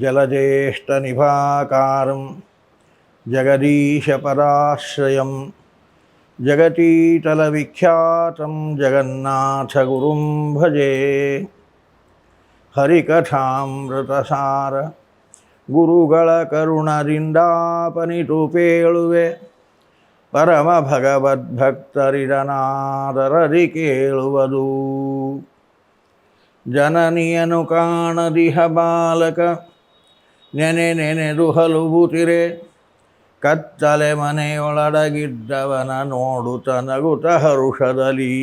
ಜಲಜ್ಯೇಷ್ಠನಿಭಾಕಾರಂ ಜಗದೀಶಪರಾಶ್ರಯಂ ಜಗತೀತಲವಿಖ್ಯಾತಂ ಜಗನ್ನಾಥಗುರುಂ ಭಜೆ. ಹರಿಕಥಾಮೃತಸಾರ ಗುರುಗಳ ಕರುಣದಿಂದಾಪನಿತು ಪೇಳುವೆ, ಪರಮ ಭಗವದ್ಭಕ್ತರಿದನಾದರದಿ ಕೇಳುವುದು. ಜನನಿಯನು ಕಾಣದಿಹ ಬಾಲಕ, ನೆನೆದು ಹಲುಬುತಿರೆ, ಕತ್ತಲೆ ಮನೆಯೊಳಡಗಿದ್ದವನ ನೋಡುತ್ತ ನಗುತ ಹರುಷದಲ್ಲಿ.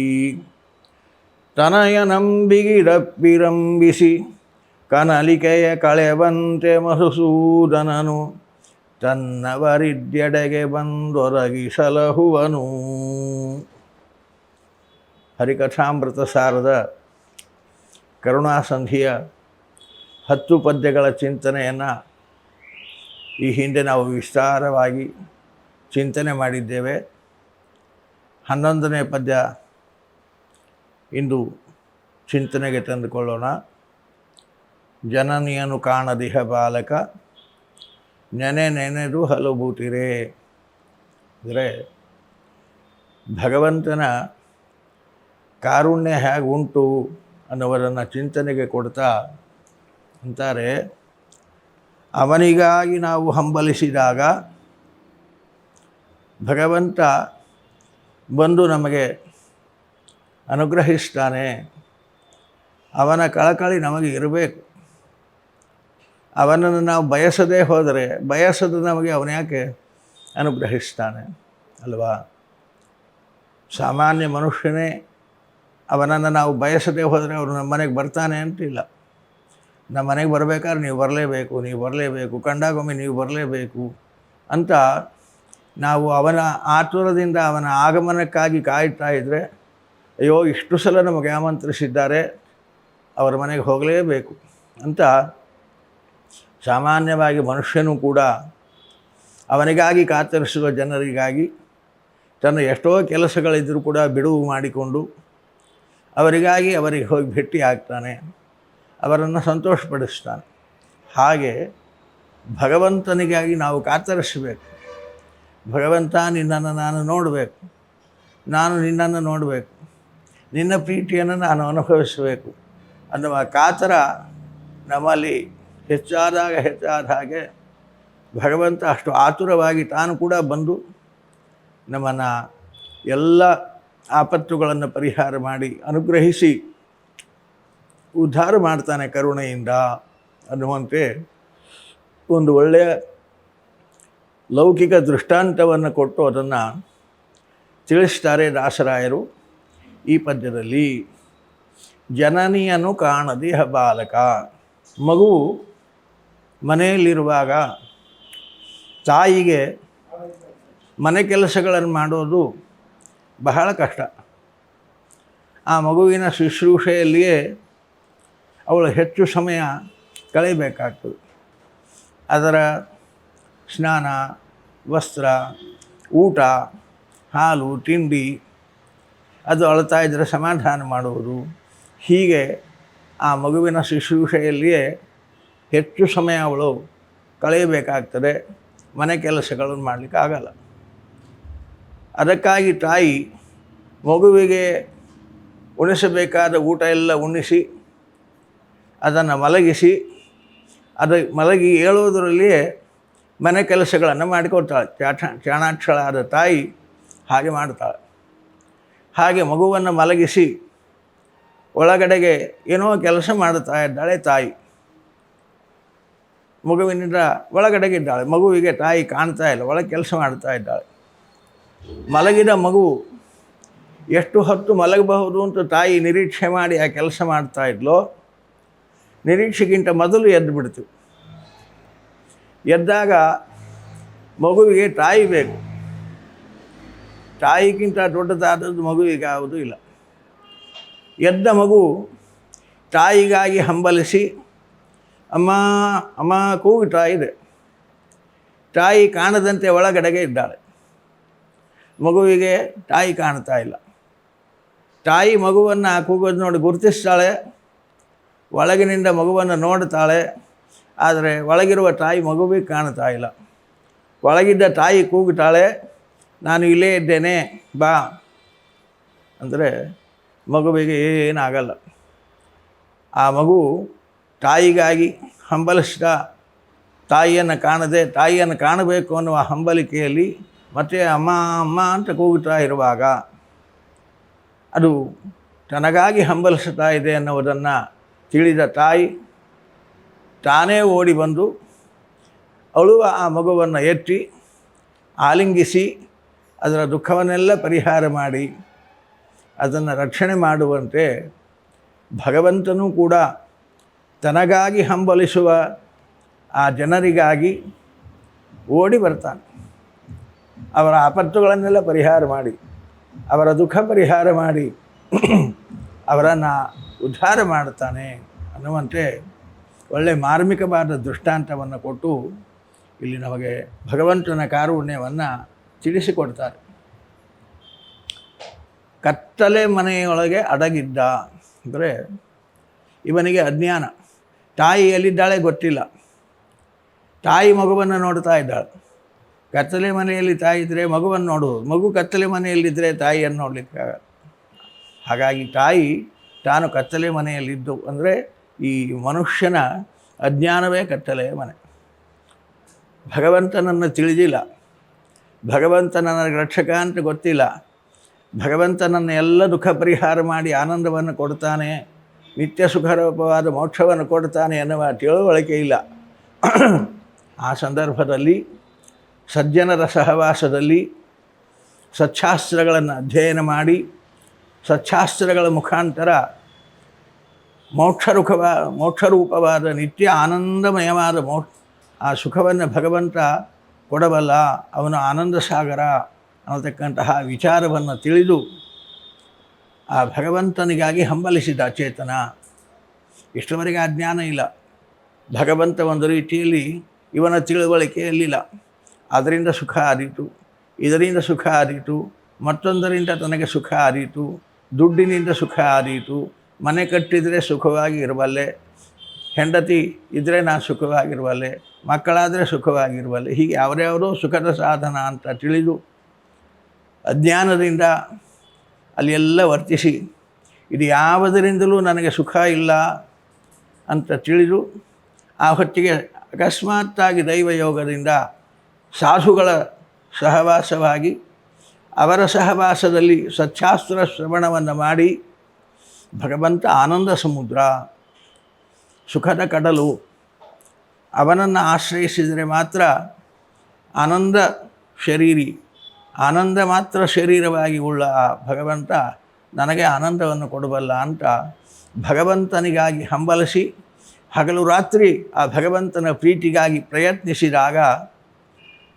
ತನಯನಂಬಿಗಿಡಪ್ಪಿರಂಬಿಸಿ ಕನಲಿಕೆಯ ಕಳೆವಂತೆ ಮಧುಸೂದನನು, ತನ್ನವರಿದ್ಯೆಡೆಗೆ ಬಂದೊರಗಿಸಲಹುವನು. ಹರಿಕಥಾಮೃತ ಸಾರದ ಕರುಣಾಸಂಧಿಯ 10 ಪದ್ಯಗಳ ಚಿಂತನೆಯನ್ನು ಈ ಹಿಂದೆ ನಾವು ವಿಸ್ತಾರವಾಗಿ ಚಿಂತನೆ ಮಾಡಿದ್ದೇವೆ. 11ನೇ ಪದ್ಯ ಇಂದು ಚಿಂತನೆಗೆ ತಂದುಕೊಳ್ಳೋಣ. ಜನನಿಯನು ಕಾಣದಿಹ ಬಾಲಕ, ನೆನೆದು ಹಲುಬುತಿರೆ. ಅಂದರೆ ಭಗವಂತನ ಕಾರುಣ್ಯ ಹೇಗುಂಟು ಅನ್ನೋವರನ್ನು ಚಿಂತನೆಗೆ ಕೊಡ್ತಾ ಅಂತಾರೆ, ಅವನಿಗಾಗಿ ನಾವು ಹಂಬಲಿಸಿದಾಗ ಭಗವಂತ ಬಂದು ನಮಗೆ ಅನುಗ್ರಹಿಸ್ತಾನೆ. ಅವನ ಕಳಕಳಿ ನಮಗೆ ಇರಬೇಕು. ಅವನನ್ನು ನಾವು ಬಯಸದೇ ಹೋದರೆ, ಬಯಸದ ನಮಗೆ ಅವನು ಯಾಕೆ ಅನುಗ್ರಹಿಸ್ತಾನೆ ಅಲ್ವಾ? ಸಾಮಾನ್ಯ ಮನುಷ್ಯನೇ ಅವನನ್ನು ನಾವು ಬಯಸದೇ ಹೋದರೆ ಅವನು ನಮ್ಮ ಮನೆಗೆ ಬರ್ತಾನೆ ಅಂತಿಲ್ಲ. ನಮ್ಮ ಮನೆಗೆ ಬರಬೇಕಾದ್ರೆ ನೀವು ಬರಲೇಬೇಕು, ಕಂಡಾಗೊಮ್ಮೆ ನೀವು ಬರಲೇಬೇಕು ಅಂತ ನಾವು ಅವನ ಆತುರದಿಂದ ಅವನ ಆಗಮನಕ್ಕಾಗಿ ಕಾಯ್ತಾ ಇದ್ದರೆ, ಅಯ್ಯೋ ಇಷ್ಟು ಸಲ ನಮಗೆ ಆಮಂತ್ರಿಸಿದ್ದಾರೆ, ಅವರ ಮನೆಗೆ ಹೋಗಲೇಬೇಕು ಅಂತ ಸಾಮಾನ್ಯವಾಗಿ ಮನುಷ್ಯನೂ ಕೂಡ ಅವನಿಗಾಗಿ ಕಾತರಿಸುವ ಜನರಿಗಾಗಿ ತನ್ನ ಎಷ್ಟೋ ಕೆಲಸಗಳಿದ್ದರೂ ಕೂಡ ಬಿಡುವು ಮಾಡಿಕೊಂಡು ಅವರಿಗೆ ಹೋಗಿ ಭೇಟಿ ಆಗ್ತಾನೆ, ಅವರನ್ನು ಸಂತೋಷಪಡಿಸ್ತಾನೆ. ಹಾಗೆ ಭಗವಂತನಿಗಾಗಿ ನಾವು ಕಾತರಿಸಬೇಕು. ಭಗವಂತ, ನಿನ್ನನ್ನು ನಾನು ನೋಡಬೇಕು, ನಾನು ನಿನ್ನನ್ನು ನೋಡಬೇಕು, ನಿನ್ನ ಪ್ರೀತಿಯನ್ನು ನಾನು ಅನುಭವಿಸಬೇಕು ಅನ್ನುವ ಕಾತರ ನಮ್ಮಲ್ಲಿ ಹೆಚ್ಚಾದ ಹಾಗೆ ಭಗವಂತ ಅಷ್ಟು ಆತುರವಾಗಿ ತಾನು ಕೂಡ ಬಂದು ನಮ್ಮನ್ನು ಎಲ್ಲ ಆಪತ್ತುಗಳನ್ನು ಪರಿಹಾರ ಮಾಡಿ ಅನುಗ್ರಹಿಸಿ ಉದ್ಧಾರ ಮಾಡ್ತಾನೆ ಕರುಣೆಯಿಂದ ಅನ್ನುವಂತೆ ಒಂದು ಒಳ್ಳೆಯ ಲೌಕಿಕ ದೃಷ್ಟಾಂತವನ್ನು ಕೊಟ್ಟು ಅದನ್ನು ತಿಳಿಸ್ತಾರೆ ದಾಸರಾಯರು ಈ ಪದ್ಯದಲ್ಲಿ. ಜನನಿಯನು ಕಾಣದಿಹ ಬಾಲಕ, ಮಗು ಮನೆಯಲ್ಲಿರುವಾಗ ತಾಯಿಗೆ ಮನೆ ಕೆಲಸಗಳನ್ನು ಮಾಡೋದು ಬಹಳ ಕಷ್ಟ. ಆ ಮಗುವಿನ ಶುಶ್ರೂಷೆಯಲ್ಲಿಯೇ ಅವಳು ಹೆಚ್ಚು ಸಮಯ ಕಳೆಯಬೇಕಾಗ್ತದೆ. ಅದರ ಸ್ನಾನ, ವಸ್ತ್ರ, ಊಟ, ಹಾಲು, ತಿಂಡಿ ಅದು ಅಳ್ತಾ ಇದ್ದರೆ ಸಮಾಧಾನ ಮಾಡುವುದು, ಹೀಗೆ ಆ ಮಗುವಿನ ಶುಶ್ರೂಷೆಯಲ್ಲಿಯೇ ಹೆಚ್ಚು ಸಮಯ ಅವಳು ಕಳೆಯಬೇಕಾಗ್ತದೆ. ಮನೆ ಕೆಲಸಗಳನ್ನು ಮಾಡಲಿಕ್ಕೆ ಆಗಲ್ಲ. ಅದಕ್ಕಾಗಿ ತಾಯಿ ಮಗುವಿಗೆ ಉಣಿಸಬೇಕಾದ ಊಟ ಎಲ್ಲ ಉಣಿಸಿ ಅದನ್ನು ಮಲಗಿಸಿ ಮಲಗಿ ಏಳುವುದರಲ್ಲಿಯೇ ಮನೆ ಕೆಲಸಗಳನ್ನು ಮಾಡಿಕೊಡ್ತಾಳೆ. ಚಾಣಾಕ್ಷಳಾದ ತಾಯಿ ಹಾಗೆ ಮಾಡ್ತಾಳೆ. ಹಾಗೆ ಮಗುವನ್ನು ಮಲಗಿಸಿ ಒಳಗಡೆಗೆ ಏನೋ ಕೆಲಸ ಮಾಡುತ್ತಾ ಇದ್ದಾಳೆ ತಾಯಿ. ಮಗುವಿನಿಂದ ಒಳಗಡೆಗಿದ್ದಾಳೆ. ಮಗುವಿಗೆ ತಾಯಿ ಕಾಣ್ತಾ ಇಲ್ಲ, ಒಳಗೆ ಕೆಲಸ ಮಾಡ್ತಾ ಇದ್ದಾಳೆ. ಮಲಗಿದ ಮಗು ಎಷ್ಟು ಹೊತ್ತು ಮಲಗಬಹುದು ಅಂತ ತಾಯಿ ನಿರೀಕ್ಷೆ ಮಾಡಿ ಆ ಕೆಲಸ ಮಾಡ್ತಾ ಇದ್ಲೋ, ನಿರೀಕ್ಷೆಗಿಂತ ಮೊದಲು ಎದ್ದು ಬಿಡ್ತು. ಎದ್ದಾಗ ಮಗುವಿಗೆ ತಾಯಿ ಬೇಕು. ತಾಯಿಗಿಂತ ದೊಡ್ಡದಾದದ್ದು ಮಗುವಿಗೆ ಯಾವುದೂ ಇಲ್ಲ. ಎದ್ದ ಮಗು ತಾಯಿಗಾಗಿ ಹಂಬಲಿಸಿ ಅಮ್ಮ ಅಮ್ಮ ಕೂಗುತ್ತಾ ಇದೆ. ತಾಯಿ ಕಾಣದಂತೆ ಒಳಗಡೆಗೆ ಇದ್ದಾಳೆ. ಮಗುವಿಗೆ ತಾಯಿ ಕಾಣ್ತಾ ಇಲ್ಲ. ತಾಯಿ ಮಗುವನ್ನು ಕೂಗೋದು ನೋಡಿ ಗುರುತಿಸ್ತಾಳೆ, ಒಳಗಿನಿಂದ ಮಗುವನ್ನು ನೋಡ್ತಾಳೆ. ಆದರೆ ಒಳಗಿರುವ ತಾಯಿ ಮಗುವಿಗೆ ಕಾಣ್ತಾ ಇಲ್ಲ. ಒಳಗಿದ್ದ ತಾಯಿ ಕೂಗುತ್ತಾಳೆ, ನಾನು ಇಲ್ಲೇ ಇದ್ದೇನೆ ಬಾ ಅಂದರೆ ಮಗುವಿಗೆ ಏನಾಗಲ್ಲ. ಆ ಮಗು ತಾಯಿಗಾಗಿ ಹಂಬಲಿಸ್ತಾ ತಾಯಿಯನ್ನು ಕಾಣದೆ ತಾಯಿಯನ್ನು ಕಾಣಬೇಕು ಅನ್ನುವ ಹಂಬಲಿಕೆಯಲ್ಲಿ ಮತ್ತೆ ಅಮ್ಮ ಅಮ್ಮ ಅಂತ ಕೂಗುತ್ತಾ ಇರುವಾಗ ಅದು ತನಗಾಗಿ ಹಂಬಲಿಸ್ತಾ ಇದೆ ಅನ್ನುವುದನ್ನು ತಿಳಿದ ತಾಯಿ ತಾನೇ ಓಡಿ ಬಂದು ಅಳುವ ಆ ಮಗುವನ್ನು ಎತ್ತಿ ಆಲಿಂಗಿಸಿ ಅದರ ದುಃಖವನ್ನೆಲ್ಲ ಪರಿಹಾರ ಮಾಡಿ ಅದನ್ನು ರಕ್ಷಣೆ ಮಾಡುವಂತೆ ಭಗವಂತನೂ ಕೂಡ ತನಗಾಗಿ ಹಂಬಲಿಸುವ ಆ ಜನರಿಗಾಗಿ ಓಡಿ ಬರ್ತಾನೆ. ಅವರ ಆಪತ್ತುಗಳನ್ನೆಲ್ಲ ಪರಿಹಾರ ಮಾಡಿ ಅವರ ದುಃಖ ಪರಿಹಾರ ಮಾಡಿ ಅವರನ್ನು ಉದ್ಧಾರ ಮಾಡ್ತಾನೆ ಅನ್ನುವಂತೆ ಒಳ್ಳೆಯ ಮಾರ್ಮಿಕವಾದ ದೃಷ್ಟಾಂತವನ್ನು ಕೊಟ್ಟು ಇಲ್ಲಿ ನಮಗೆ ಭಗವಂತನ ಕಾರುಣ್ಯವನ್ನು ತಿಳಿಸಿಕೊಡ್ತಾರೆ. ಕತ್ತಲೆ ಮನೆಯೊಳಗೆ ಅಡಗಿದ್ದ ಅಂದರೆ ಇವನಿಗೆ ಅಜ್ಞಾನ. ತಾಯಿ ಎಲ್ಲಿದ್ದಾಳೆ ಗೊತ್ತಿಲ್ಲ. ತಾಯಿ ಮಗುವನ್ನು ನೋಡ್ತಾ ಇದ್ದಾಳೆ. ಕತ್ತಲೆ ಮನೆಯಲ್ಲಿ ತಾಯಿ ಇದ್ದರೆ ಮಗುವನ್ನು ನೋಡುವುದು, ಮಗು ಕತ್ತಲೆ ಮನೆಯಲ್ಲಿದ್ದರೆ ತಾಯಿಯನ್ನು ನೋಡಲಿಕ್ಕೆ. ಹಾಗಾಗಿ ತಾಯಿ ತಾನು ಕತ್ತಲೆ ಮನೆಯಲ್ಲಿದ್ದು ಅಂದರೆ ಈ ಮನುಷ್ಯನ ಅಜ್ಞಾನವೇ ಕತ್ತಲೆಯ ಮನೆ. ಭಗವಂತನನ್ನು ತಿಳಿದಿಲ್ಲ, ಭಗವಂತ ನನಗೆ ರಕ್ಷಕ ಅಂತ ಗೊತ್ತಿಲ್ಲ, ಭಗವಂತನನ್ನು ಎಲ್ಲ ದುಃಖ ಪರಿಹಾರ ಮಾಡಿ ಆನಂದವನ್ನು ಕೊಡ್ತಾನೆ, ನಿತ್ಯ ಸುಖರೂಪವಾದ ಮೋಕ್ಷವನ್ನು ಕೊಡ್ತಾನೆ ಎನ್ನುವ ತಿಳುವಳಿಕೆ ಇಲ್ಲ. ಆ ಸಂದರ್ಭದಲ್ಲಿ ಸಜ್ಜನರ ಸಹವಾಸದಲ್ಲಿ ಸಚ್ಛಾಸ್ತ್ರಗಳನ್ನು ಅಧ್ಯಯನ ಮಾಡಿ ಸಚ್ಛಾಸ್ತ್ರಗಳ ಮುಖಾಂತರ ಮೋಕ್ಷರೂಪವಾದ ನಿತ್ಯ ಆನಂದಮಯವಾದ ಆ ಸುಖವನ್ನು ಭಗವಂತ ಕೊಡಬಲ್ಲ, ಅವನು ಆನಂದ ಸಾಗರ ಅನ್ನತಕ್ಕಂತಹ ವಿಚಾರವನ್ನು ತಿಳಿದು ಆ ಭಗವಂತನಿಗಾಗಿ ಹಂಬಲಿಸಿದ ಚೇತನ. ಇಷ್ಟವರೆಗೆ ಆ ಜ್ಞಾನ ಇಲ್ಲ. ಭಗವಂತ ಒಂದು ರೀತಿಯಲ್ಲಿ ಇವನ ತಿಳುವಳಿಕೆಯಲ್ಲಿಲ್ಲ. ಅದರಿಂದ ಸುಖ ಆದೀತು, ಇದರಿಂದ ಸುಖ ಆದೀತು, ಮತ್ತೊಂದರಿಂದ ತನಗೆ ಸುಖ ಆದೀತು, ದುಡ್ಡಿನಿಂದ ಸುಖ ಆದೀತು, ಮನೆ ಕಟ್ಟಿದರೆ ಸುಖವಾಗಿ ಇರಬಲ್ಲೆ, ಹೆಂಡತಿ ಇದ್ದರೆ ನಾನು ಸುಖವಾಗಿರುವಲ್ಲೆ, ಮಕ್ಕಳಾದರೆ ಸುಖವಾಗಿರುವಲ್ಲೆ, ಹೀಗೆ ಯಾವ್ಯಾವುದೋ ಸುಖದ ಸಾಧನ ಅಂತ ತಿಳಿದು ಅಜ್ಞಾನದಿಂದ ಅಲ್ಲಿ ಎಲ್ಲ ವರ್ತಿಸಿ ಇದು ಯಾವುದರಿಂದಲೂ ನನಗೆ ಸುಖ ಇಲ್ಲ ಅಂತ ತಿಳಿದು ಆ ಹೊತ್ತಿಗೆ ಅಕಸ್ಮಾತ್ತಾಗಿ ದೈವಯೋಗದಿಂದ ಸಾಧುಗಳ ಸಹವಾಸವಾಗಿ ಅವರ ಸಹವಾಸದಲ್ಲಿ ಸಚ್ಛಾಸ್ತ್ರ ಶ್ರವಣವನ್ನು ಮಾಡಿ ಭಗವಂತ ಆನಂದ ಸಮುದ್ರ, ಸುಖದ ಕಡಲು, ಅವನನ್ನು ಆಶ್ರಯಿಸಿದರೆ ಮಾತ್ರ ಆನಂದ ಶರೀರಿ, ಆನಂದ ಮಾತ್ರ ಶರೀರವಾಗಿ ಉಳ್ಳ ಆ ಭಗವಂತ ನನಗೆ ಆನಂದವನ್ನು ಕೊಡಬಲ್ಲ ಅಂತ ಭಗವಂತನಿಗಾಗಿ ಹಂಬಲಿಸಿ ಹಗಲು ರಾತ್ರಿ ಆ ಭಗವಂತನ ಪ್ರೀತಿಗಾಗಿ ಪ್ರಯತ್ನಿಸಿದಾಗ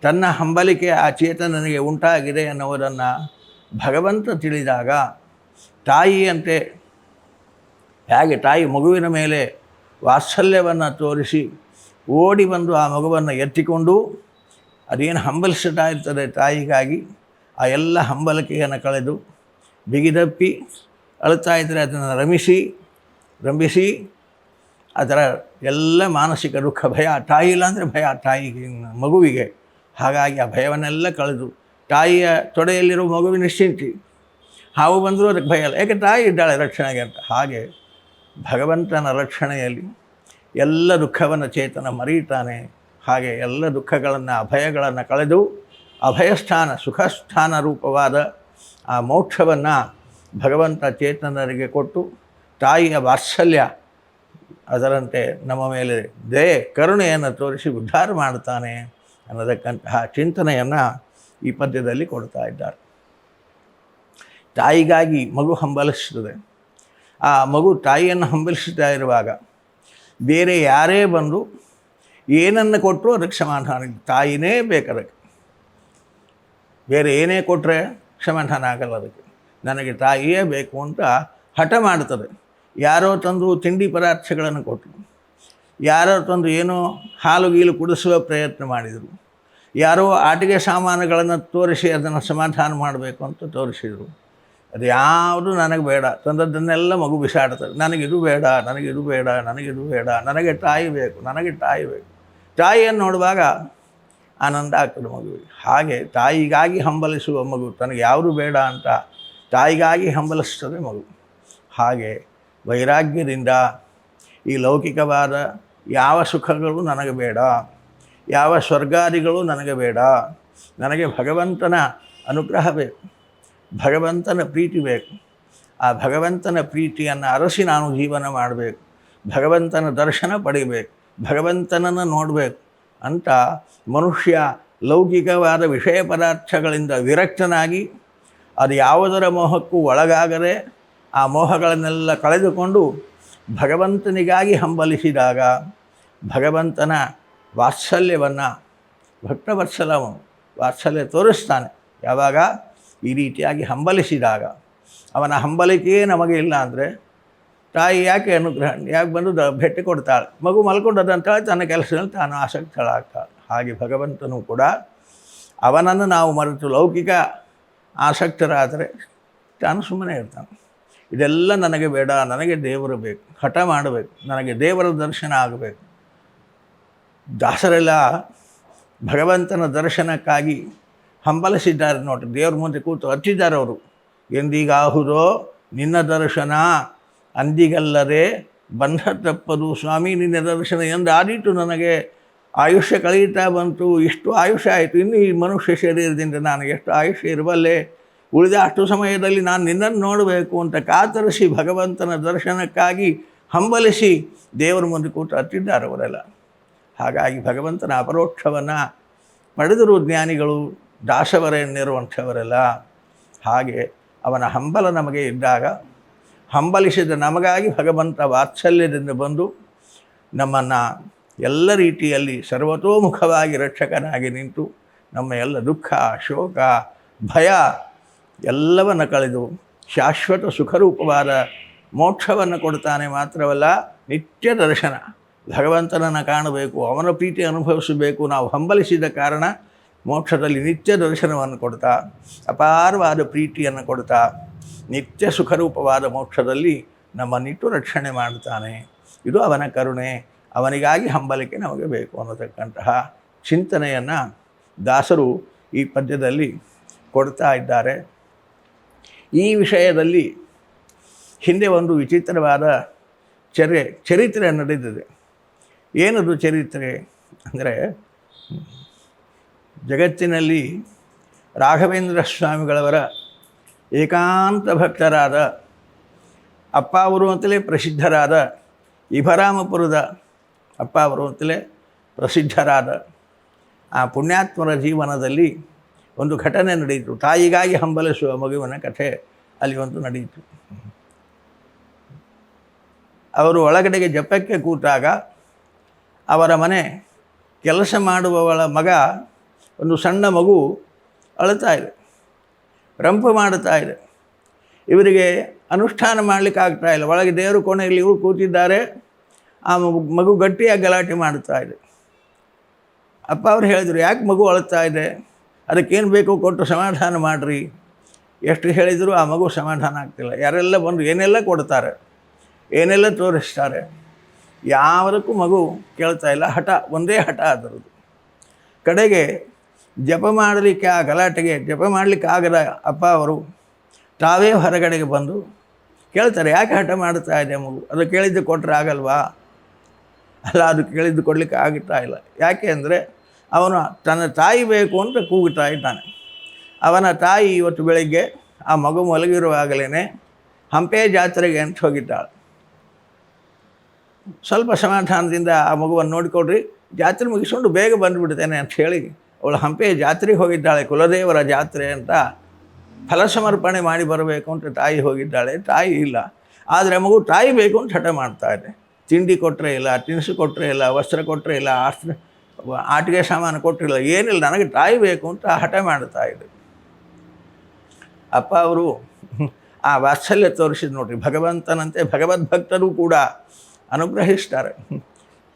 ತನ್ನ ಹಂಬಲಿಕೆ ಆ ಚೇತನನಿಗೆ ಉಂಟಾಗಿದೆ ಅನ್ನುವುದನ್ನು ಭಗವಂತ ತಿಳಿದಾಗ ತಾಯಿಯಂತೆ ಹೇಗೆ ತಾಯಿ ಮಗುವಿನ ಮೇಲೆ ವಾತ್ಸಲ್ಯವನ್ನು ತೋರಿಸಿ ಓಡಿ ಬಂದು ಆ ಮಗುವನ್ನು ಎತ್ತಿಕೊಂಡು ಅದೇನು ಹಂಬಲಿಸ್ತಾ ಇರ್ತದೆ ತಾಯಿಗಾಗಿ ಆ ಎಲ್ಲ ಹಂಬಲಿಕೆಯನ್ನು ಕಳೆದು ಬಿಗಿದಪ್ಪಿ ಅಳುತ್ತಾ ಇದ್ದರೆ ಅದನ್ನು ರಂಭಿಸಿ ಅದರ ಎಲ್ಲ ಮಾನಸಿಕ ದುಃಖ ಭಯ, ತಾಯಿ ಇಲ್ಲ ಅಂದರೆ ಭಯ ತಾಯಿಗೆ ಮಗುವಿಗೆ, ಹಾಗಾಗಿ ಆ ಭಯವನ್ನೆಲ್ಲ ಕಳೆದು ತಾಯಿಯ ತೊಡೆಯಲ್ಲಿರುವ ಮಗುವಿನ ನಿಶ್ಚಿಂತಿ, ಹಾವು ಬಂದರೂ ಅದಕ್ಕೆ ಭಯ ಇಲ್ಲ, ಯಾಕೆ ತಾಯಿ ಇದ್ದಾಳೆ ರಕ್ಷಣೆಗೆ ಅಂತ. ಹಾಗೆ ಭಗವಂತನ ರಕ್ಷಣೆಯಲ್ಲಿ ಎಲ್ಲ ದುಃಖವನ್ನು ಚೇತನ ಮರೀತಾನೆ. ಹಾಗೆ ಎಲ್ಲ ದುಃಖಗಳನ್ನು ಅಭಯಗಳನ್ನು ಕಳೆದು ಅಭಯಸ್ಥಾನ ಸುಖಸ್ಥಾನ ರೂಪವಾದ ಆ ಮೋಕ್ಷವನ್ನು ಭಗವಂತ ಚೇತನರಿಗೆ ಕೊಟ್ಟು ತಾಯಿಯ ವಾತ್ಸಲ್ಯ ಅದರಂತೆ ನಮ್ಮ ಮೇಲೆ ಕರುಣೆಯನ್ನು ತೋರಿಸಿ ಉದ್ಧಾರ ಮಾಡ್ತಾನೆ ಅನ್ನತಕ್ಕಂತಹ ಚಿಂತನೆಯನ್ನು ಈ ಪದ್ಯದಲ್ಲಿ ಕೊಡ್ತಾ ಇದ್ದಾರೆ. ತಾಯಿಗಾಗಿ ಮಗು ಹಂಬಲಿಸ್ತದೆ. ಆ ಮಗು ತಾಯಿಯನ್ನು ಹಂಬಲಿಸ್ತಾ ಇರುವಾಗ ಬೇರೆ ಯಾರೇ ಬಂದು ಏನನ್ನು ಕೊಟ್ಟರು ಅದಕ್ಕೆ ಸಮಾಧಾನ ಇಲ್ಲ. ತಾಯಿನೇ ಬೇಕದಕ್ಕೆ, ಬೇರೆ ಏನೇ ಕೊಟ್ಟರೆ ಸಮಾಧಾನ ಆಗಲ್ಲ ಅದಕ್ಕೆ. ನನಗೆ ತಾಯಿಯೇ ಬೇಕು ಅಂತ ಹಠ ಮಾಡ್ತದೆ. ಯಾರೋ ತಂದು ತಿಂಡಿ ಪದಾರ್ಥಗಳನ್ನು ಕೊಟ್ಟರು, ಯಾರೋ ತಂದು ಏನೋ ಹಾಲು ಗೀಲು ಕುಡಿಸುವ ಪ್ರಯತ್ನ ಮಾಡಿದರು, ಯಾರೋ ಆಟಿಕೆ ಸಾಮಾನುಗಳನ್ನು ತೋರಿಸಿ ಅದನ್ನು ಸಮಾಧಾನ ಮಾಡಬೇಕು ಅಂತ ತೋರಿಸಿದರು. ಅದು ಯಾವುದು ನನಗೆ ಬೇಡ, ತಂದದ್ದನ್ನೆಲ್ಲ ಮಗು ಬಿಸಾಡ್ತಾರೆ. ನನಗಿದು ಬೇಡ, ನನಗಿದು ಬೇಡ, ನನಗಿದು ಬೇಡ, ನನಗೆ ತಾಯಿ ಬೇಕು, ನನಗೆ ತಾಯಿ ಬೇಕು. ತಾಯಿಯನ್ನು ನೋಡುವಾಗ ಆನಂದ ಆಗ್ತದೆ ಮಗುವಿಗೆ. ಹಾಗೆ ತಾಯಿಗಾಗಿ ಹಂಬಲಿಸುವ ಮಗು, ತನಗೆ ಯಾವುದು ಬೇಡ ಅಂತ ತಾಯಿಗಾಗಿ ಹಂಬಲಿಸ್ತದೆ ಮಗು. ಹಾಗೆ ವೈರಾಗ್ಯದಿಂದ ಈ ಲೌಕಿಕವಾದ ಯಾವ ಸುಖಗಳು ನನಗೆ ಬೇಡ, ಯಾವ ಸ್ವರ್ಗಾದಿಗಳು ನನಗೆ ಬೇಡ, ನನಗೆ ಭಗವಂತನ ಅನುಗ್ರಹ ಬೇಕು, ಭಗವಂತನ ಪ್ರೀತಿ ಬೇಕು. ಆ ಭಗವಂತನ ಪ್ರೀತಿಯನ್ನು ಅರಸಿ ನಾನು ಜೀವನ ಮಾಡಬೇಕು, ಭಗವಂತನ ದರ್ಶನ ಪಡಿಬೇಕು, ಭಗವಂತನನ್ನು ನೋಡಬೇಕು ಅಂತ ಮನುಷ್ಯ ಲೌಕಿಕವಾದ ವಿಷಯ ಪದಾರ್ಥಗಳಿಂದ ವಿರಕ್ತನಾಗಿ ಅದು ಯಾವುದರ ಮೋಹಕ್ಕೂ ಒಳಗಾಗದೆ ಆ ಮೋಹಗಳನ್ನೆಲ್ಲ ಕಳೆದುಕೊಂಡು ಭಗವಂತನಿಗಾಗಿ ಹಂಬಲಿಸಿದಾಗ ಭಗವಂತನ ವಾತ್ಸಲ್ಯವನ್ನು, ಭಕ್ತವತ್ಸಲವನ್ನು ವಾತ್ಸಲ್ಯ ತೋರಿಸ್ತಾನೆ. ಯಾವಾಗ ಈ ರೀತಿಯಾಗಿ ಹಂಬಲಿಸಿದಾಗ. ಅವನ ಹಂಬಲಿಕೆಯೇ ನಮಗೆ ಇಲ್ಲ ಅಂದರೆ ತಾಯಿ ಯಾಕೆ ಅನುಗ್ರಹ, ಯಾಕೆ ಬಂದು ಭೇಟಿ ಕೊಡ್ತಾಳೆ, ಮಗು ಮಲ್ಕೊಂಡದಂತಾಳೆ, ತನ್ನ ಕೆಲಸದಲ್ಲಿ ತಾನು ಆಸಕ್ತಳಾಗ್ತಾಳೆ. ಹಾಗೆ ಭಗವಂತನೂ ಕೂಡ ಅವನನ್ನು ನಾವು ಮರೆತು ಲೌಕಿಕ ಆಸಕ್ತರಾದರೆ ತಾನು ಸುಮ್ಮನೆ ಇರ್ತಾನೆ. ಇದೆಲ್ಲ ನನಗೆ ಬೇಡ, ನನಗೆ ದೇವರು ಬೇಕು, ಹಠ ಮಾಡಬೇಕು, ನನಗೆ ದೇವರ ದರ್ಶನ ಆಗಬೇಕು. ದಾಸರೆಲ್ಲ ಭಗವಂತನ ದರ್ಶನಕ್ಕಾಗಿ ಹಂಬಲಿಸಿದ್ದಾರೆ ನೋಡಿ. ದೇವ್ರ ಮುಂದೆ ಕೂತು ಹಚ್ಚಿದ್ದಾರೆ ಅವರು. ಎಂದಿಗಾಹುದೋ ನಿನ್ನ ದರ್ಶನ ಅಂದಿಗಲ್ಲದೆ ಬಂಧ ತಪ್ಪದು ಸ್ವಾಮಿ, ನಿನ್ನ ದರ್ಶನ ಎಂದಾದೀತು. ನನಗೆ ಆಯುಷ್ಯ ಕಳೆಯುತ್ತಾ ಬಂತು, ಇಷ್ಟು ಆಯುಷ್ಯ ಆಯಿತು, ಇನ್ನು ಈ ಮನುಷ್ಯ ಶರೀರದಿಂದ ನಾನು ಎಷ್ಟು ಆಯುಷ್ಯ ಇರಬಲ್ಲೆ, ಉಳಿದ ಅಷ್ಟು ಸಮಯದಲ್ಲಿ ನಾನು ನಿನ್ನನ್ನು ನೋಡಬೇಕು ಅಂತ ಕಾತರಿಸಿ ಭಗವಂತನ ದರ್ಶನಕ್ಕಾಗಿ ಹಂಬಲಿಸಿ ದೇವರ ಮುಂದೆ ಕೂತು ಹತ್ತಿದ್ದಾರೆ ಅವರೆಲ್ಲ. ಹಾಗಾಗಿ ಭಗವಂತನ ಅಪರೋಕ್ಷವನ್ನು ಪಡೆದರು ಜ್ಞಾನಿಗಳು, ದಾಸವರೇಣ್ಯರುವಂಥವರೆಲ್ಲ. ಹಾಗೆ ಅವನ ಹಂಬಲ ನಮಗೆ ಇದ್ದಾಗ, ಹಂಬಲಿಸಿದ ನಮಗಾಗಿ ಭಗವಂತ ವಾತ್ಸಲ್ಯದಿಂದ ಬಂದು ನಮ್ಮನ್ನು ಎಲ್ಲ ರೀತಿಯಲ್ಲಿ ಸರ್ವತೋಮುಖವಾಗಿ ರಕ್ಷಕನಾಗಿ ನಿಂತು ನಮ್ಮ ಎಲ್ಲ ದುಃಖ, ಶೋಕ, ಭಯ ಎಲ್ಲವನ್ನು ಕಳೆದು ಶಾಶ್ವತ ಸುಖರೂಪವಾದ ಮೋಕ್ಷವನ್ನು ಕೊಡ್ತಾನೆ. ಮಾತ್ರವಲ್ಲ, ನಿತ್ಯ ದರ್ಶನ, ಭಗವಂತನನ್ನು ಕಾಣಬೇಕು, ಅವನ ಪ್ರೀತಿ ಅನುಭವಿಸಬೇಕು. ನಾವು ಹಂಬಲಿಸಿದ ಕಾರಣ ಮೋಕ್ಷದಲ್ಲಿ ನಿತ್ಯ ದರ್ಶನವನ್ನು ಕೊಡ್ತಾ, ಅಪಾರವಾದ ಪ್ರೀತಿಯನ್ನು ಕೊಡ್ತಾ, ನಿತ್ಯ ಸುಖರೂಪವಾದ ಮೋಕ್ಷದಲ್ಲಿ ನಮ್ಮನ್ನಿಟ್ಟು ರಕ್ಷಣೆ ಮಾಡ್ತಾನೆ. ಇದು ಅವನ ಕರುಣೆ, ಅವನಿಗಾಗಿ ಹಂಬಲಿಕೆ ನಮಗೆ ಬೇಕು ಅನ್ನತಕ್ಕಂತಹ ಚಿಂತನೆಯನ್ನು ದಾಸರು ಈ ಪದ್ಯದಲ್ಲಿ ಕೊಡ್ತಾ ಇದ್ದಾರೆ. ಈ ವಿಷಯದಲ್ಲಿ ಹಿಂದೆ ಒಂದು ವಿಚಿತ್ರವಾದ ಚರಿತ್ರೆ ನಡೆದಿದೆ. ಏನದು ಚರಿತ್ರೆ ಅಂದರೆ, ಜಗತ್ತಿನಲ್ಲಿ ರಾಘವೇಂದ್ರ ಸ್ವಾಮಿಗಳವರ ಏಕಾಂತ ಭಕ್ತರಾದ ಅಪ್ಪ ಅವರು ಅಂತಲೇ ಪ್ರಸಿದ್ಧರಾದ, ಇಭರಾಮಪುರದ ಅಪ್ಪ ಅವರು ಅಂತಲೇ ಪ್ರಸಿದ್ಧರಾದ ಆ ಪುಣ್ಯಾತ್ಮರ ಜೀವನದಲ್ಲಿ ಒಂದು ಘಟನೆ ನಡೆಯಿತು. ತಾಯಿಗಾಗಿ ಹಂಬಲಿಸುವ ಮಗುವಿನ ಕಥೆ ಅಲ್ಲಿ ಒಂದು ನಡೆಯಿತು. ಅವರು ಒಳಗಡೆಗೆ ಜಪಕ್ಕೆ ಕೂತಾಗ ಅವರ ಮನೆ ಕೆಲಸ ಮಾಡುವವಳ ಮಗ, ಒಂದು ಸಣ್ಣ ಮಗು ಅಳುತ್ತಾ ಇದೆ, ರಂಪು ಮಾಡುತ್ತಾ ಇದೆ. ಇವರಿಗೆ ಅನುಷ್ಠಾನ ಮಾಡಲಿಕ್ಕೆ ಆಗ್ತಾಯಿಲ್ಲ. ಒಳಗೆ ದೇವರು ಕೋಣೆಯಲ್ಲಿ ಇವರು ಕೂತಿದ್ದಾರೆ, ಆ ಮಗು ಗಟ್ಟಿಯಾಗಿ ಗಲಾಟೆ ಮಾಡುತ್ತಾ ಇದೆ. ಅಪ್ಪ ಅವರು ಹೇಳಿದರು, ಯಾಕೆ ಮಗು ಅಳುತ್ತಾ ಇದೆ, ಅದಕ್ಕೇನು ಬೇಕು ಕೊಟ್ಟು ಸಮಾಧಾನ ಮಾಡಿರಿ. ಎಷ್ಟು ಹೇಳಿದರೂ ಆ ಮಗು ಸಮಾಧಾನ ಆಗ್ತಿಲ್ಲ. ಯಾರೆಲ್ಲ ಬಂದು ಏನೆಲ್ಲ ಕೊಡ್ತಾರೆ, ಏನೆಲ್ಲ ತೋರಿಸ್ತಾರೆ, ಯಾವುದಕ್ಕೂ ಮಗು ಕೇಳ್ತಾ ಇಲ್ಲ. ಹಠ, ಒಂದೇ ಹಠ ಅದರದ್ದು. ಕಡೆಗೆ ಜಪ ಮಾಡಲಿಕ್ಕೆ, ಆ ಗಲಾಟೆಗೆ ಜಪ ಮಾಡಲಿಕ್ಕೆ ಆಗದ ಅಪ್ಪ ಅವರು ತಾವೇ ಹೊರಗಡೆಗೆ ಬಂದು ಕೇಳ್ತಾರೆ, ಯಾಕೆ ಹಠ ಮಾಡ್ತಾ ಇದೆ ಮಗು, ಅದು ಕೇಳಿದ್ದು ಕೊಟ್ಟರೆ ಆಗಲ್ವಾ? ಅಲ್ಲ, ಅದು ಕೇಳಿದ್ದು ಕೊಡಲಿಕ್ಕೆ ಆಗುತ್ತಾ ಇಲ್ಲ. ಯಾಕೆ ಅಂದರೆ ಅವನು ತನ್ನ ತಾಯಿ ಬೇಕು ಅಂತ ಕೂಗುತ್ತಾ ಇದ್ದಾನೆ. ಅವನ ತಾಯಿ ಇವತ್ತು ಬೆಳಗ್ಗೆ ಆ ಮಗು ಮಲಗಿರುವಾಗಲೇ ಹಂಪೆ ಜಾತ್ರೆಗೆ ಅಂತ ಹೋಗಿದ್ದಾಳೆ. ಸ್ವಲ್ಪ ಸಮಾಧಾನದಿಂದ ಆ ಮಗುವನ್ನು ನೋಡಿಕೊಡ್ರಿ, ಜಾತ್ರೆ ಮುಗಿಸ್ಕೊಂಡು ಬೇಗ ಬಂದುಬಿಡ್ತೇನೆ ಅಂತ ಹೇಳಿ ಅವಳು ಹಂಪೆ ಜಾತ್ರೆಗೆ ಹೋಗಿದ್ದಾಳೆ. ಕುಲದೇವರ ಜಾತ್ರೆ ಅಂತ ಫಲ ಸಮರ್ಪಣೆ ಮಾಡಿ ಬರಬೇಕು ಅಂತ ತಾಯಿ ಹೋಗಿದ್ದಾಳೆ. ತಾಯಿ ಇಲ್ಲ, ಆದರೆ ಮಗು ತಾಯಿ ಬೇಕು ಅಂತ ಹಠ ಮಾಡ್ತಾ ಇದೆ. ತಿಂಡಿ ಕೊಟ್ಟರೆ ಇಲ್ಲ, ತಿನಿಸು ಕೊಟ್ಟರೆ ಇಲ್ಲ, ವಸ್ತ್ರ ಕೊಟ್ಟರೆ ಇಲ್ಲ, ಆಟಿಕೆ ಸಾಮಾನು ಕೊಟ್ಟಿಲ್ಲ, ಏನಿಲ್ಲ, ನನಗೆ ತಾಯಿ ಬೇಕು ಅಂತ ಹಠ ಮಾಡ್ತಾ ಇದೆ. ಅಪ್ಪ ಅವರು ಆ ವಾತ್ಸಲ್ಯ ತೋರಿಸಿದ ನೋಡ್ರಿ. ಭಗವಂತನಂತೆ ಭಗವದ್ಭಕ್ತರು ಕೂಡ ಅನುಗ್ರಹಿಸ್ತಾರೆ.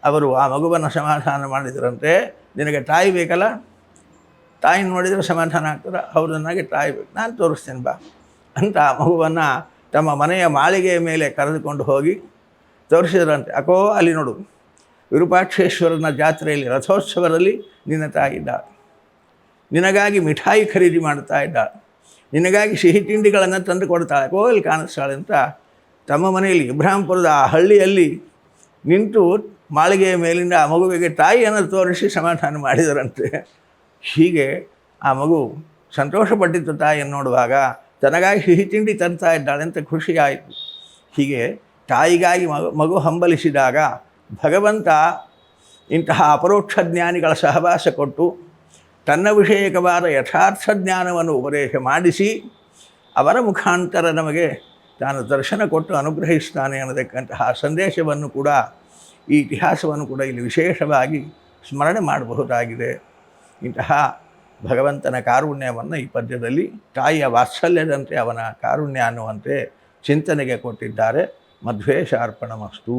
ಅವರು ಆ ಮಗುವನ್ನು ಸಮಾಧಾನ ಮಾಡಿದರಂತೆ, ನಿನಗೆ ತಾಯಿ ಬೇಕಲ್ಲ, ತಾಯಿ ನೋಡಿದರೆ ಸಮಾಧಾನ ಆಗ್ತದೆ. ಹೌದು, ನನಗೆ ತಾಯಿ ಬೇಕು, ನಾನು ತೋರಿಸ್ತೇನೆ ಬಾ ಅಂತ ಆ ಮಗುವನ್ನು ತಮ್ಮ ಮನೆಯ ಮಾಳಿಗೆಯ ಮೇಲೆ ಕರೆದುಕೊಂಡು ಹೋಗಿ ತೋರಿಸಿದ್ರಂತೆ. ಅಕೋ ಅಲ್ಲಿ ನೋಡು, ವಿರೂಪಾಕ್ಷೇಶ್ವರನ ಜಾತ್ರೆಯಲ್ಲಿ ರಥೋತ್ಸವದಲ್ಲಿ ನಿನ್ನ ತಾಯಿ ಇದ್ದಾಳೆ, ನಿನಗಾಗಿ ಮಿಠಾಯಿ ಖರೀದಿ ಮಾಡ್ತಾ ಇದ್ದಾಳೆ, ನಿನಗಾಗಿ ಸಿಹಿ ತಿಂಡಿಗಳನ್ನು ತಂದು ಕೊಡ್ತಾಳೆ, ಅಕೋ ಅಲ್ಲಿ ಕಾಣಿಸ್ತಾಳೆ ಅಂತ ತಮ್ಮ ಮನೆಯಲ್ಲಿ ಇಬ್ರಾಹಿಂಪುರದ ಆ ಹಳ್ಳಿಯಲ್ಲಿ ನಿಂತು ಮಾಳಿಗೆಯ ಮೇಲಿಂದ ಆ ಮಗುವಿಗೆ ತಾಯಿಯನ್ನು ತೋರಿಸಿ ಸಮಾಧಾನ ಮಾಡಿದರಂತೆ. ಹೀಗೆ ಆ ಮಗು ಸಂತೋಷಪಟ್ಟಿತ್ತು ತಾಯಿಯನ್ನು ನೋಡುವಾಗ, ತನಗಾಗಿ ಸಿಹಿ ತಿಂಡಿ ತರ್ತಾ ಇದ್ದಾಳೆ ಅಂತ ಖುಷಿಯಾಯಿತು. ಹೀಗೆ ತಾಯಿಗಾಗಿ ಮಗು ಹಂಬಲಿಸಿದಾಗ ಭಗವಂತ ಇಂತಹ ಅಪರೋಕ್ಷ ಜ್ಞಾನಿಗಳ ಸಹವಾಸ ಕೊಟ್ಟು ತನ್ನ ವಿಷಯಕವಾದ ಯಥಾರ್ಥ ಜ್ಞಾನವನ್ನು ಉಪದೇಶ ಮಾಡಿಸಿ ಅವರ ಮುಖಾಂತರ ನಮಗೆ ತಾನು ದರ್ಶನ ಕೊಟ್ಟು ಅನುಗ್ರಹಿಸ್ತಾನೆ ಅನ್ನತಕ್ಕಂತಹ ಸಂದೇಶವನ್ನು ಕೂಡ, ಈ ಇತಿಹಾಸವನ್ನು ಕೂಡ ಇಲ್ಲಿ ವಿಶೇಷವಾಗಿ ಸ್ಮರಣೆ ಮಾಡಬಹುದಾಗಿದೆ. ಇಂತಹ ಭಗವಂತನ ಕಾರುಣ್ಯವನ್ನು ಈ ಪದ್ಯದಲ್ಲಿ ತಾಯಿಯ ವಾತ್ಸಲ್ಯದಂತೆ ಅವನ ಕಾರುಣ್ಯ ಅನ್ನುವಂತೆ ಚಿಂತನೆಗೆ ಕೊಟ್ಟಿದ್ದಾರೆ. ಮಧ್ವೇಶಾರ್ಪಣಮಸ್ತು.